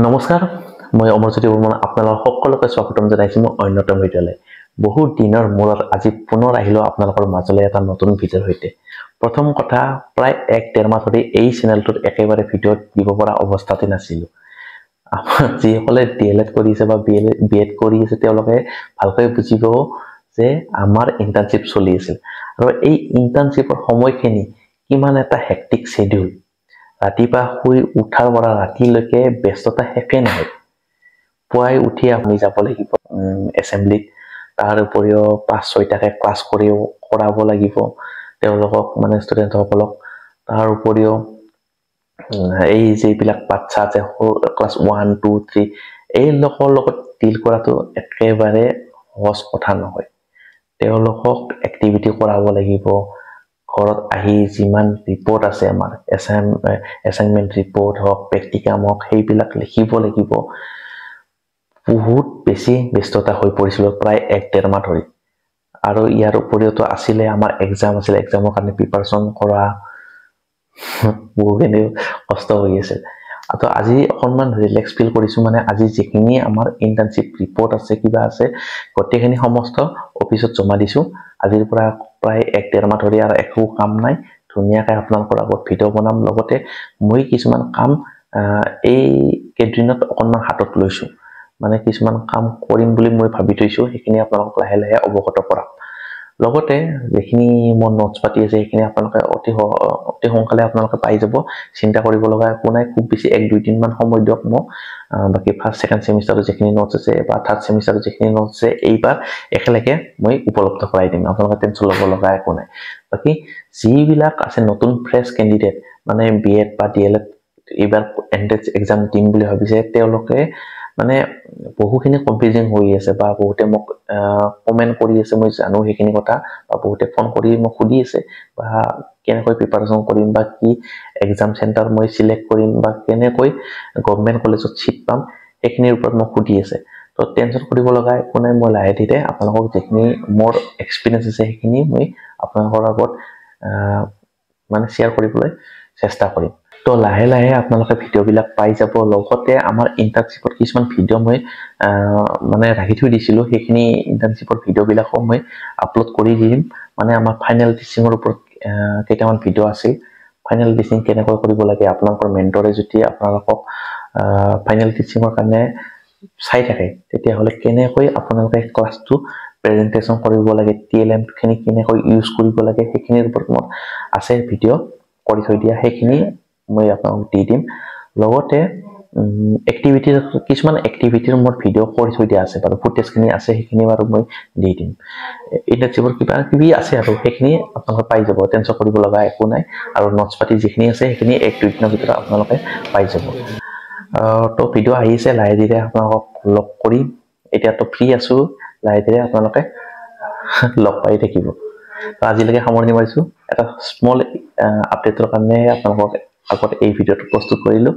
নমস্কাৰ মই অমৰজ্যোতি বৰ্মন আপোনালোক সকলোকে স্বাগতম জনাইছো মই অন্যতম ভিডিঅ'লৈ বহুত দিনৰ মূৰত আজি পুনৰ আহিলো আপোনালোকৰ মাজলৈ এটা নতুন ভিডিঅ'ৰ সৈতে প্ৰথম কথা প্ৰায় 1.5 মাহ ধৰি এই চেনেলটোত একেবাৰে ভিডিঅ' দিব পৰা অৱস্থাতে নাছিলো যিসকলে ডিএলএড কৰি আছে বা বিএড কৰি আছে তেওঁলোকে ভালকৈ বুজিব যে আমাৰ ইন্টাৰ্নশিপ চলি আছিল আৰু এই ইন্টাৰ্নশিপৰ সময়খিনি কিমান এটা হেক্টিক শিডিউল ৰাতিপুৱা শুই উঠাৰ পৰা ৰাতিলৈকে ব্যস্ততা হেফে নহয় পুৱাই উঠি আপুনি যাব লাগিব এছেম্বলিত তাৰ উপৰিও 5-6টাকে ক্লাছ কৰাব লাগিব তেওঁলোকক মানে ষ্টুডেন্টসকলক তাৰ উপৰিও এই যেবিলাক বাচ্চা আছে ক্লাছ 1 2 3 এই লোকৰ লগত ডিল কৰাটো একেবাৰে সহজ কথা নহয় তেওঁলোকক এক্টিভিটি কৰাব লাগিব ঘৰত আহি যিমান ৰিপৰ্ট আছে আমাৰ এছাইনমেন্ট ৰিপৰ্ট হওক প্ৰেক্টিকাম হওক সেইবিলাক লিখিব লাগিব বহুত বেছি ব্যস্ততা হৈ পৰিছিল প্ৰায় 1.5 মাহ ধৰি আৰু ইয়াৰ উপৰিওতো আছিলে আমাৰ এক্সাম আছিল এক্সামৰ কাৰণে প্ৰিপাৰেচন কৰা বহুখিনি কষ্ট হৈ আছে আৰু আজি অকনমান ৰিলেক্স ফিল কৰিছো মানে আজি যেখিনি আমাৰ ইন্টাৰ্নশিপ ৰিপৰ্ট আছে কিবা আছে গটেখিনি সমস্ত অফিসত জমা দিছো আজিৰ পৰা প্ৰায় 1.5 মাহ ধৰি আৰু একো কাম নাই ধুনিয়াকৈ আপোনালোকৰ আগত ভিডিঅ' বনাম লগতে মই কিছুমান কাম এই কেদিনত অকনমান হাতত লৈছো মানে কিছুমান কাম কৰিম বুলি মই ভাবি থৈছো সেইখিনি আপোনালোকক লাহে লাহে অৱগত কৰাম লগতে যেখিনি মোৰ নোটছ পাতি আছে সেইখিনি আপোনালোকে অতি সোনকালে আপোনালোকে পাই যাব চিন্তা কৰিব লগা একো নাই খুব বেছি 1-2 দিন মান সময় দিয়ক মোক বাকি ফাৰ্স্ট সেকেন্ড সেমিষ্টাৰৰ যেখিনি নোটছ আছে বা থাৰ্ড সেমিষ্টাৰৰ যেখিনি নোটছ আছে এইবাৰ একেলগে মই উপলব্ধ কৰাই দিম আপোনালোকে টেনচন ল'ব লগা একো নাই বাকি যিবিলাক আছে নতুন ফ্ৰেছ ক্যান্ডিডেট মানে বিএড বা ডিএলএড এইবাৰ এন্ট্ৰেন্স এক্সাম দিম বুলি ভাবিছে তেওঁলোকে মানে বহুখিনি কনফিউজিং হৈ আছে বা বহুতে মোক কমেন্ট কৰি আছে মই জানো সেইখিনি কথা বা বহুতে ফোন কৰি মোক খুদি আছে বা কেনেকৈ প্ৰিপাৰেচন কৰিম বা কি এক্সাম সেন্টাৰ মই সিলেক্ট কৰিম বা কেনেকৈ গভৰ্ণমেন্ট কলেজত সিট পাম সেইখিনিৰ ওপৰত মোক খুদি আছে তো টেনচন কৰিব লগা একো নাই মই লাহে ধীৰে আপোনালোকক যেখিনি মোৰ এক্সপেৰিয়েন্স আছে সেইখিনি মই আপোনালোকৰ আগত মানে শেয়াৰ কৰিবলৈ চেষ্টা কৰিম তো লাহে লাহে আপোনালোকে ভিডিও বিলাক পাই যাব লগতে আমাৰ ইন্টাৰ্নশিপৰ কিছুমান ভিডিও মই মানে ৰাখি থৈ দিছিলো সেইখিনি ইন্টাৰ্নশিপৰ ভিডিও বিলাকো মই আপলোড কৰি দিম মানে আমাৰ ফাইনাল টিচিংৰ ওপৰত কেইটামান ভিডিও আছে ফাইনাল টিচিং কেনেকৈ কৰিব লাগে আপোনালোকৰ মেন্টৰে যদি আপোনালোকক ফাইনাল টিচিংৰ কাৰণে চাই থাকে তেতিয়া হলে কেনেকৈ আপোনালোকে ক্লাছটো প্ৰেজেন্টেচন কৰিব লাগে টিএলএম খিনি কেনেকৈ ইউজ কৰিব লাগে সেইখিনিৰ ওপৰত মোৰ আছে ভিডিও কৰি থৈ দিয়া সেইখিনি মই আপোনালোকক দি দিম লগতে এক্টিভিটিৰ কিছুমান এক্টিভিটিৰ মোৰ ভিডিও কৰি থৈ দিয়া আছে বাৰু ফুটেজখিনি আছে সেইখিনি বাৰু মই দি দিম ইন্টাৰ্নশিপৰ কিবা কিবি আছে আৰু সেইখিনি আপোনালোকে পাই যাব টেনচন কৰিব লগা একো নাই আৰু নোটছ পাতি যিখিনি আছে সেইখিনি 1-2 দিনৰ ভিতৰত আপোনালোকে পাই যাব তো ভিডিও আহিছে লাহে ধীৰে আপোনালোকক লগ কৰি এতিয়াতো ফ্ৰী আছো লাহে ধীৰে আপোনালোকে লগ পাই থাকিব তো আজিলৈকে সামৰণি মাৰিছো এটা স্মল আপডেটৰ কাৰণে আপোনালোকক আগত এই ভিডিওটো প্ৰস্তুত কৰিলো